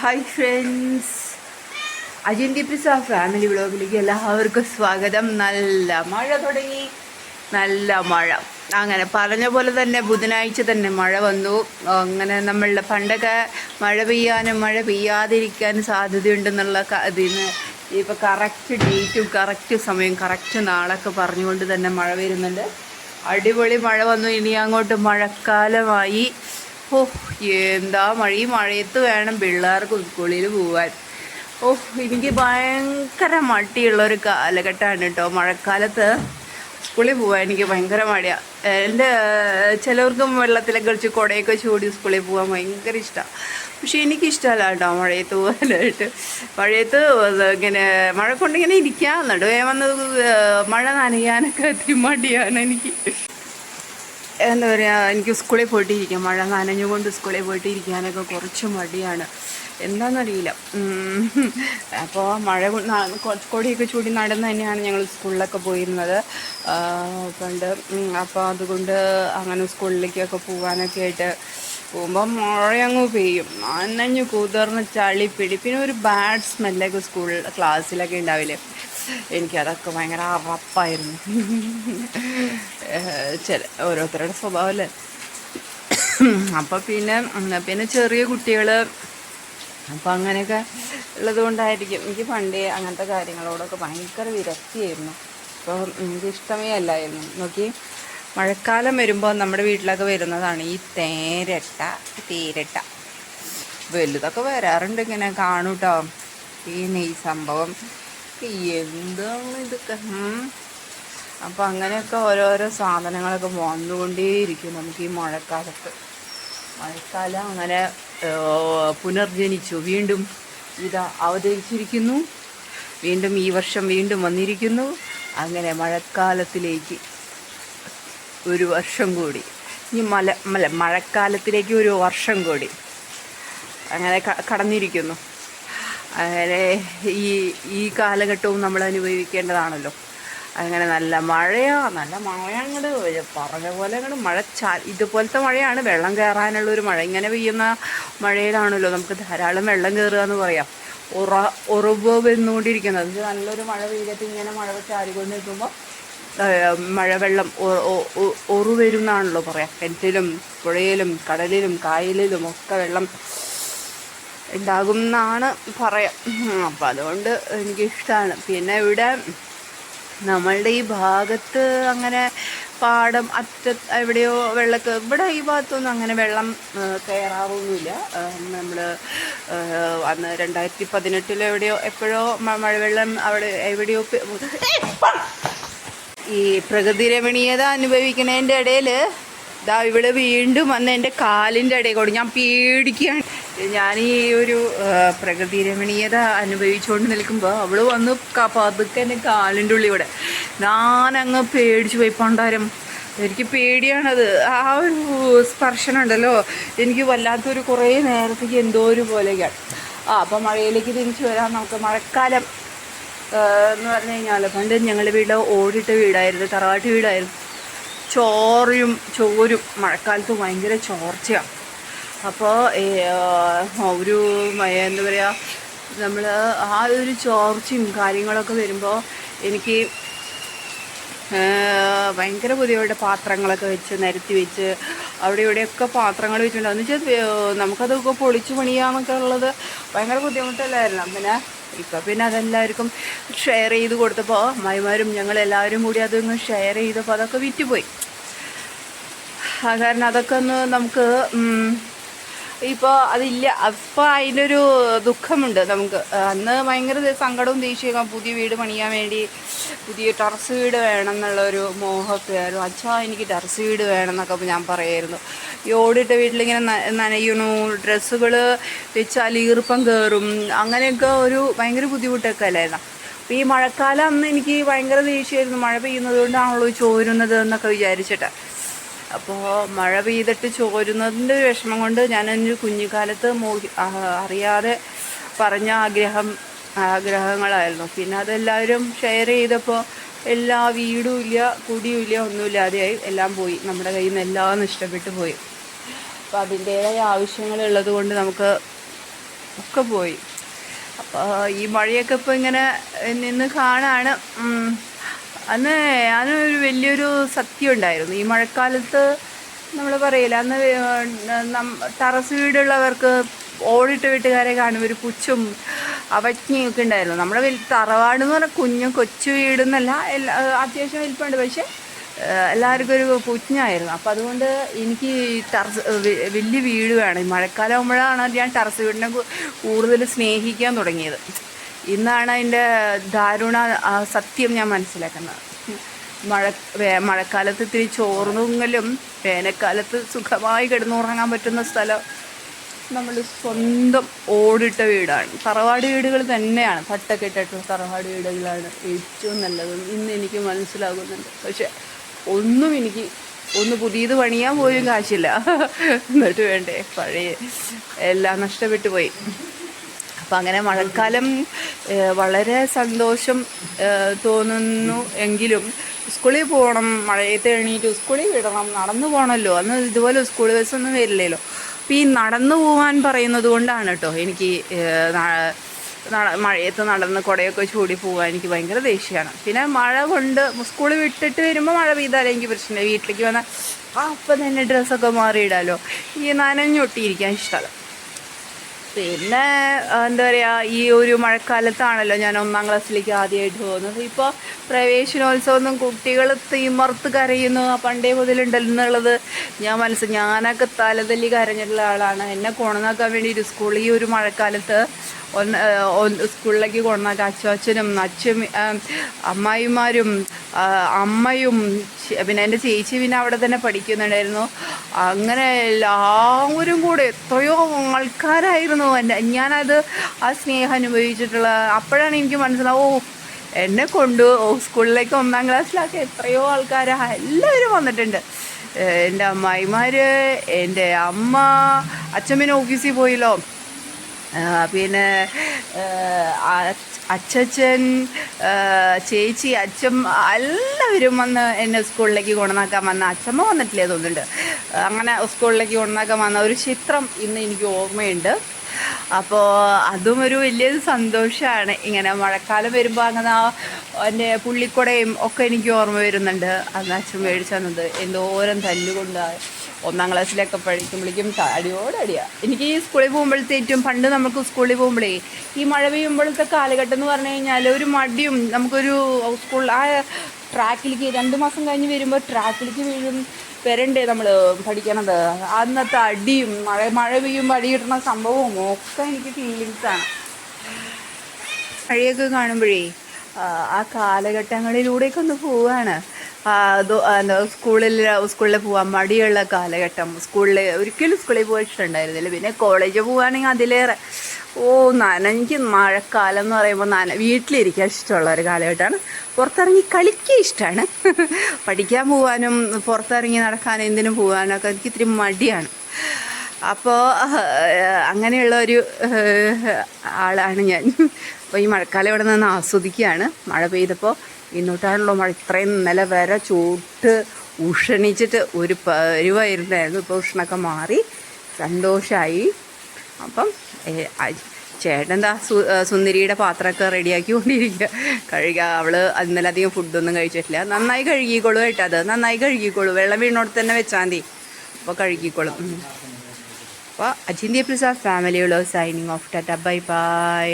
Hi friends, അജിൻ്റെ പ്രിസ family വ്ളോഗിലേക്ക് എല്ലാവർക്കും സ്വാഗതം. നല്ല മഴ തുടങ്ങി, നല്ല മഴ. അങ്ങനെ പറഞ്ഞ പോലെ തന്നെ ബുധനാഴ്ച തന്നെ മഴ വന്നു. അങ്ങനെ നമ്മളുടെ പണ്ടൊക്കെ മഴ പെയ്യാനും മഴ പെയ്യാതിരിക്കാനും സാധ്യതയുണ്ടെന്നുള്ള ഇതിന് ഇപ്പോൾ കറക്റ്റ് ഡേറ്റും കറക്റ്റ് സമയം കറക്റ്റ് നാളൊക്കെ പറഞ്ഞുകൊണ്ട് തന്നെ മഴ വരുന്നുണ്ട്. അടിപൊളി മഴ വന്നു. ഇനി അങ്ങോട്ട് മഴക്കാലമായി. ഓ, എന്താ മഴ! ഈ മഴയത്ത് വേണം പിള്ളേർക്ക് സ്കൂളിൽ പോകാൻ. ഓ, എനിക്ക് ഭയങ്കര മടിയുള്ളൊരു കാലഘട്ടമാണ് കേട്ടോ മഴക്കാലത്ത്. സ്കൂളിൽ പോകാൻ എനിക്ക് ഭയങ്കര മടിയാണ്. എൻ്റെ ചിലവർക്കും വെള്ളത്തിലൊക്കെ കളിച്ച് കുടയൊക്കെ ചൂടി സ്കൂളിൽ പോകാൻ ഭയങ്കര ഇഷ്ടമാണ്. പക്ഷെ എനിക്കിഷ്ടമല്ല കേട്ടോ മഴയത്ത് പോകാനായിട്ട്. മഴയത്ത് ഇങ്ങനെ മഴ കൊണ്ടിങ്ങനെ ഇരിക്കാൻ നടുവേ വന്ന് മഴ നനയാനൊക്കെ ഒത്തിരി മടിയാണ് എനിക്ക്. എന്താ പറയുക, എനിക്ക് സ്കൂളിൽ പോയിട്ടിരിക്കാം, മഴ നനഞ്ഞുകൊണ്ട് സ്കൂളിൽ പോയിട്ടിരിക്കാനൊക്കെ കുറച്ച് മടിയാണ്. എന്താണെന്നറിയില്ല. അപ്പോൾ മഴ കൊടിയൊക്കെ ചൂടി നടന്ന് തന്നെയാണ് ഞങ്ങൾ സ്കൂളിലൊക്കെ പോയിരുന്നത് പണ്ട്. അപ്പോൾ അതുകൊണ്ട് അങ്ങനെ സ്കൂളിലേക്കൊക്കെ പോകാനൊക്കെ ആയിട്ട് പോകുമ്പോൾ മഴയങ്ങ് പെയ്യും, നനഞ്ഞ് കുതിർന്ന് ചളി പിടി, പിന്നെ ഒരു ബാഡ് സ്മെല്ലൊക്കെ ക്ലാസ്സിലൊക്കെ ഉണ്ടാവില്ലേ. എനിക്കതൊക്കെ ഭയങ്കര അറപ്പായിരുന്നു. ഓരോരുത്തരുടെ സ്വഭാവമല്ലേ. അപ്പോൾ പിന്നെ ചെറിയ കുട്ടികൾ, അപ്പോൾ അങ്ങനെയൊക്കെ ഉള്ളത് കൊണ്ടായിരിക്കും എനിക്ക് പണ്ടേ അങ്ങനത്തെ കാര്യങ്ങളോടൊക്കെ ഭയങ്കര വിരക്തിയായിരുന്നു. അപ്പോൾ എനിക്ക് ഇഷ്ടമേ അല്ലായിരുന്നു. നോക്കി, മഴക്കാലം വരുമ്പോൾ നമ്മുടെ വീട്ടിലൊക്കെ വരുന്നതാണ് ഈ തേരട്ട. വലുതൊക്കെ വരാറുണ്ട്, ഇങ്ങനെ കാണും കേട്ടോ. ഈ സംഭവം എന്താണ് ഇതൊക്കെ. അപ്പോൾ അങ്ങനെയൊക്കെ ഓരോരോ സാധനങ്ങളൊക്കെ വന്നുകൊണ്ടേയിരിക്കും നമുക്ക് ഈ മഴക്കാലത്ത്. മഴക്കാലം അങ്ങനെ പുനർജനിച്ചു, വീണ്ടും ഇതാ അവതരിച്ചിരിക്കുന്നു. വീണ്ടും ഈ വർഷം വീണ്ടും വന്നിരിക്കുന്നു. അങ്ങനെ മഴക്കാലത്തിലേക്ക് ഒരു വർഷം കൂടി, ഇനി മഴക്കാലത്തിലേക്ക് ഒരു വർഷം കൂടി അങ്ങനെ കടന്നിരിക്കുന്നു. അങ്ങനെ ഈ കാലഘട്ടവും നമ്മൾ അനുഭവിക്കേണ്ടതാണല്ലോ. അങ്ങനെ നല്ല മഴ പറഞ്ഞ പോലെ ഇതുപോലത്തെ മഴയാണ്, വെള്ളം കയറാനുള്ളൊരു മഴ. ഇങ്ങനെ പെയ്യുന്ന മഴയിലാണല്ലോ നമുക്ക് ധാരാളം വെള്ളം കയറുക എന്ന് പറയാം. ഉറവ് വന്നുകൊണ്ടിരിക്കുന്നത് നല്ലൊരു മഴ പെയ്തിട്ട് ഇങ്ങനെ മഴ ചാരിക്കൊണ്ട് നിൽക്കുമ്പോൾ മഴവെള്ളം വരുന്നാണല്ലോ പറയാം. കിണറ്റിലും പുഴയിലും കടലിലും കായലിലും ഒക്കെ വെള്ളം ഉണ്ടാകും എന്നാണ് പറയാം. അപ്പം അതുകൊണ്ട് എനിക്കിഷ്ടമാണ്. പിന്നെ ഇവിടെ നമ്മളുടെ ഈ ഭാഗത്ത് അങ്ങനെ പാടം എവിടെയോ ഇവിടെ ഈ ഭാഗത്തൊന്നും അങ്ങനെ വെള്ളം കയറാറൊന്നുമില്ല. നമ്മൾ അന്ന് 2018 എപ്പോഴോ മഴവെള്ളം അവിടെ എവിടെയോ ഈ പ്രകൃതി രമണീയത അനുഭവിക്കുന്നതിൻ്റെ ഇടയിൽ ഇവിടെ വീണ്ടും വന്ന് എൻ്റെ കാലിൻ്റെ ഇടയിൽ കൂടി ഞാൻ പേടിക്കുകയാണ്. ഞാൻ ഈ ഒരു പ്രകൃതി രമണീയത അനുഭവിച്ചുകൊണ്ട് നിൽക്കുമ്പോൾ അവൾ വന്ന് പതുക്കെ എൻ്റെ കാലിൻ്റെ ഉള്ളിൽ ഇവിടെ. ഞാനങ്ങ് പേടിച്ച് പോയി. പണ്ടാരം എനിക്ക് പേടിയാണത്. ആ ഒരു സ്പർശനം ഉണ്ടല്ലോ, എനിക്ക് വല്ലാത്തൊരു കുറേ നേരത്തേക്ക് എന്തോ ഒരു പോലെയൊക്കെയാണ്. അപ്പം മഴയിലേക്ക് തിരിച്ചു വരാം നമുക്ക്. മഴക്കാലം എന്ന് പറഞ്ഞു കഴിഞ്ഞാൽ പണ്ട് ഞങ്ങളുടെ വീട് ഓടിട്ട വീടായിരുന്നു, തറവാട്ട് വീടായിരുന്നു. ചോരും മഴക്കാലത്ത് ഭയങ്കര ചോർച്ചയാണ്. അപ്പോൾ ഒരു എന്താ പറയുക, നമ്മൾ ആ ഒരു ചോർച്ചയും കാര്യങ്ങളൊക്കെ വരുമ്പോൾ എനിക്ക് ഭയങ്കര ബുദ്ധിമുട്ട്. പാത്രങ്ങളൊക്കെ വെച്ച് നിരത്തി വെച്ച് അവിടെ ഇവിടെയൊക്കെ പാത്രങ്ങൾ വെച്ചിട്ടുണ്ടാവും. എന്ന് വെച്ചാൽ നമുക്കതൊക്കെ പൊളിച്ച് പണിയാന്നൊക്കെ ഉള്ളത് ഭയങ്കര ബുദ്ധിമുട്ടല്ലായിരുന്നു. പിന്നെ അതെല്ലാവർക്കും ഷെയർ ചെയ്ത് കൊടുത്തപ്പോൾ അമ്മായിമാരും ഞങ്ങളെല്ലാവരും കൂടി അതൊന്ന് ഷെയർ ചെയ്തപ്പോൾ അതൊക്കെ വിറ്റുപോയി. കാരണം അതൊക്കെ ഒന്ന് നമുക്ക് ഇപ്പോൾ അതില്ല. അപ്പോൾ അതിനൊരു ദുഃഖമുണ്ട് നമുക്ക്. അന്ന് ഭയങ്കര സങ്കടവും ദേഷ്യവും. പുതിയ വീട് പണിയാൻ വേണ്ടി പുതിയ ടെറസ് വീട് വേണം എന്നുള്ളൊരു മോഹമൊക്കെ ആയിരുന്നു. അച്ഛാ, എനിക്ക് ടെറസ് വീട് വേണം എന്നൊക്കെ ഞാൻ പറയായിരുന്നു. ഈ ഓടിട്ട വീട്ടിലിങ്ങനെ നനയണു, ഡ്രസ്സുകൾ വെച്ചാൽ ഈർപ്പം കയറും, അങ്ങനെയൊക്കെ ഒരു ഭയങ്കര ബുദ്ധിമുട്ടൊക്കെ അല്ലായിരുന്നു. അപ്പോൾ ഈ മഴക്കാലം അന്ന് എനിക്ക് ഭയങ്കര ദേഷ്യമായിരുന്നു. മഴ പെയ്യുന്നത് കൊണ്ടാണല്ലോ ചോരുന്നത് എന്നൊക്കെ വിചാരിച്ചിട്ട്. അപ്പോൾ മഴ പെയ്തിട്ട് ചോരുന്നതിൻ്റെ ഒരു വിഷമം കൊണ്ട് ഞാനൊരു കുഞ്ഞുകാലത്ത് അറിയാതെ പറഞ്ഞ ആഗ്രഹങ്ങളായിരുന്നു. പിന്നെ അതെല്ലാവരും ഷെയർ ചെയ്തപ്പോൾ എല്ലാ വീടും ഇല്ല, കുടിയും ഇല്ല, ഒന്നുമില്ലാതെയായി. എല്ലാം പോയി, നമ്മുടെ കയ്യിൽ നിന്ന് എല്ലാം നഷ്ടപ്പെട്ടു പോയി. അപ്പോൾ അതിൻ്റേതായ ആവശ്യങ്ങളുള്ളത് കൊണ്ട് നമുക്ക് ഒക്കെ പോയി. അപ്പോൾ ഈ മഴയൊക്കെ ഇപ്പോൾ ഇങ്ങനെ നിന്ന് കാണാണ്. അന്ന് അതിനൊരു വലിയൊരു സത്യം ഉണ്ടായിരുന്നു. ഈ മഴക്കാലത്ത് നമ്മൾ പറയില്ല, അന്ന് ടെറസ് വീടുള്ളവർക്ക് ഓടിട്ട വീട്ടുകാരെ കാണുമ്പോൾ ഒരു പുച്ഛും അവജ്ഞയൊക്കെ ഉണ്ടായിരുന്നു. നമ്മുടെ തറവാട് എന്ന് പറഞ്ഞാൽ കൊച്ചു വീടെന്നല്ല, അത്യാവശ്യം വലിപ്പമുണ്ട്, പക്ഷേ എല്ലാവർക്കും ഒരു പുച്ഛായിരുന്നു. അപ്പം അതുകൊണ്ട് എനിക്ക് വലിയ വീട് വേണം. ഈ മഴക്കാലം ആകുമ്പോഴാണ് ഞാൻ ടെറസ് വീടിനെ കൂടുതൽ സ്നേഹിക്കാൻ തുടങ്ങിയത്. ഇന്നാണ് അതിൻ്റെ ദാരുണ സത്യം ഞാൻ മനസ്സിലാക്കുന്നത്. മഴക്കാലത്ത് ഇത്തിരി ചോർന്നുങ്ങലും വേനൽക്കാലത്ത് സുഖമായി കിടന്നുറങ്ങാൻ പറ്റുന്ന സ്ഥലം നമ്മൾ സ്വന്തം ഓടിട്ട വീടാണ്. തറവാട് വീടുകൾ തന്നെയാണ്, തട്ടൊക്കെ ഇട്ടിട്ടുള്ള തറവാട് വീടുകളാണ് ഏറ്റവും നല്ലത്. ഇന്ന് എനിക്ക് മനസ്സിലാകുന്നുണ്ട്. പക്ഷെ ഒന്ന് പുതിയത് പണിയാൻ പോലും കാശില്ല. എന്നിട്ട് വേണ്ടേ പഴയ എല്ലാം നഷ്ടപ്പെട്ടു പോയി. അപ്പം അങ്ങനെ മഴക്കാലം വളരെ സന്തോഷം തോന്നുന്നു. എങ്കിലും സ്കൂളിൽ പോകണം, മഴയത്ത് എണീറ്റ് സ്കൂളിൽ വിടണം, നടന്നു പോകണമല്ലോ. അന്ന് ഇതുപോലെ സ്കൂൾ ബസ്സൊന്നും വരില്ലല്ലോ. അപ്പോൾ ഈ നടന്നു പോകാൻ പറയുന്നത് കൊണ്ടാണ് കേട്ടോ എനിക്ക് മഴയത്ത് നടന്ന് കുടയൊക്കെ ചൂടി പോകാൻ എനിക്ക് ഭയങ്കര ദേഷ്യമാണ്. പിന്നെ മഴ കൊണ്ട് സ്കൂളിൽ വിട്ടിട്ട് വരുമ്പോൾ മഴ പെയ്താലേ എനിക്ക് പ്രശ്നമില്ല. വീട്ടിലേക്ക് വന്നാൽ അപ്പം തന്നെ ഡ്രസ്സൊക്കെ മാറിയിടാമല്ലോ. ഈ നനഞ്ഞൊട്ടിയിരിക്കാൻ ഇഷ്ടമല്ല. പിന്നെ എന്താ പറയുക, ഈ ഒരു മഴക്കാലത്താണല്ലോ ഞാൻ 1ാം ക്ലാസ്സിലേക്ക് ആദ്യമായിട്ട് പോകുന്നത്. ഇപ്പോൾ പ്രവേശനോത്സവമൊന്നും കുട്ടികൾ തീമർത്ത് കരയുന്നു പണ്ടേ മുതലുണ്ടെന്നുള്ളത് ഞാനൊക്കെ തലതല്ലി കരഞ്ഞിട്ടുള്ള ആളാണ്. എന്നെ കൊണ്ടുവന്നാക്കാൻ വേണ്ടി ഒരു സ്കൂളിൽ ഈ ഒരു മഴക്കാലത്ത് സ്കൂളിലേക്ക് കൊണ്ടുവന്നാക്കാൻ അച്ഛനും അമ്മായിമാരും അമ്മയും പിന്നെ എൻ്റെ ചേച്ചി പിന്നെ അവിടെ തന്നെ പഠിക്കുന്നുണ്ടായിരുന്നു. അങ്ങനെ എല്ലാവരും കൂടെ എത്രയോ ആൾക്കാരായിരുന്നു. ഞാനത് ആ സ്നേഹം അനുഭവിച്ചിട്ടുള്ള അപ്പോഴാണ് എനിക്ക് മനസ്സിലാവും, എന്നെ സ്കൂളിലേക്ക് 1ാം ക്ലാസ്സിലൊക്കെ എത്രയോ ആൾക്കാരാണ്. എല്ലാവരും വന്നിട്ടുണ്ട്. എൻ്റെ അമ്മായിമാർ, എൻ്റെ അമ്മ, അച്ഛൻ പിന്നെ ഓഫീസിൽ പോയില്ലോ, പിന്നെ അച്ഛൻ, ചേച്ചി, അച്ഛൻ എല്ലാവരും വന്ന് എന്നെ സ്കൂളിലേക്ക് കൊണ്ടുവന്നാക്കാൻ വന്ന, അച്ഛമ്മ വന്നിട്ടില്ലേ തോന്നുന്നുണ്ട്, അങ്ങനെ സ്കൂളിലേക്ക് കൊണ്ടുവന്നാക്കാൻ വന്ന ഒരു ചിത്രം ഇന്ന് എനിക്ക് ഓർമ്മയുണ്ട്. അപ്പോൾ അതും ഒരു വലിയൊരു സന്തോഷമാണ്. ഇങ്ങനെ മഴക്കാലം വരുമ്പോൾ അങ്ങനെ എൻ്റെ പുള്ളിക്കുടയും ഒക്കെ എനിക്ക് ഓർമ്മ വരുന്നുണ്ട്. അന്ന് അച്ഛൻ മേടിച്ചു തന്നത് എന്തോരം തല്ലുകൊണ്ട് 1ാം ക്ലാസ്സിലൊക്കെ പഠിക്കുമ്പോഴേക്കും അടിയോടടിയാണ്. എനിക്ക് ഈ സ്കൂളിൽ പോകുമ്പോഴത്തേക്കും പണ്ട് നമുക്ക് സ്കൂളിൽ പോകുമ്പോഴേ ഈ മഴ പെയ്യുമ്പോഴത്തെ കാലഘട്ടം എന്ന് പറഞ്ഞു കഴിഞ്ഞാൽ ഒരു മടിയും, നമുക്കൊരു ആ ട്രാക്കിലേക്ക് 2 മാസം കഴിഞ്ഞ് വരുമ്പോൾ ട്രാക്കിലേക്ക് വരണ്ടേ നമ്മൾ പഠിക്കണത്. അന്നത്തെ അടിയും മഴ പെയ്യുമ്പോൾ അടി കിട്ടുന്ന സംഭവവും ഒക്കെ എനിക്ക് ഫീലിങ്സാണ്. മഴയൊക്കെ കാണുമ്പോഴേ ആ കാലഘട്ടങ്ങളിലൂടെയൊക്കെ ഒന്ന് പോവാണ്. സ്കൂളിൽ പോകാൻ മടിയുള്ള കാലഘട്ടം. ഒരിക്കലും സ്കൂളിൽ പോയിട്ടുണ്ടായിരുന്നില്ല. പിന്നെ കോളേജിൽ പോവുകയാണെങ്കിൽ അതിലേറെ എനിക്ക് മഴക്കാലം എന്ന് പറയുമ്പോൾ വീട്ടിലിരിക്കാൻ ഇഷ്ടമുള്ള ഒരു കാലഘട്ടമാണ്. പുറത്തിറങ്ങി കളിക്കുക ഇഷ്ടമാണ്. പഠിക്കാൻ പോകാനും പുറത്തിറങ്ങി നടക്കാനും എന്തിനും പോകാനൊക്കെ എനിക്ക് ഇത്തിരി മടിയാണ്. അപ്പോൾ അങ്ങനെയുള്ള ഒരു ആളാണ് ഞാൻ. അപ്പോൾ ഈ മഴക്കാലം ഇവിടെ നിന്ന് ആസ്വദിക്കുകയാണ്. മഴ പെയ്തപ്പോൾ ഇന്നോട്ടാണല്ലോ മഴ, ഇത്രയും ഇന്നലെ വരെ ചൂട്ട് ഉഷണിച്ചിട്ട് ഒരു പരുവായിരുന്നായിരുന്നു. ഇപ്പോൾ ഉഷ്ണമൊക്കെ മാറി സന്തോഷമായി. അപ്പം ചേട്ടൻ സുന്ദരിയുടെ പാത്രമൊക്കെ റെഡിയാക്കിക്കൊണ്ടിരിക്കുക. അവൾ ഇന്നലെ അധികം ഫുഡൊന്നും കഴിച്ചിട്ടില്ല. നന്നായി കഴുകിക്കോളൂ കേട്ടോ, അത് നന്നായി കഴുകിക്കോളൂ. വെള്ളം വീണോടത്ത് തന്നെ വെച്ചാൽ മതി, അപ്പോൾ കഴുകിക്കോളും. അപ്പോൾ Ajinthya Prasad family vlog signing off. Tata, bye by.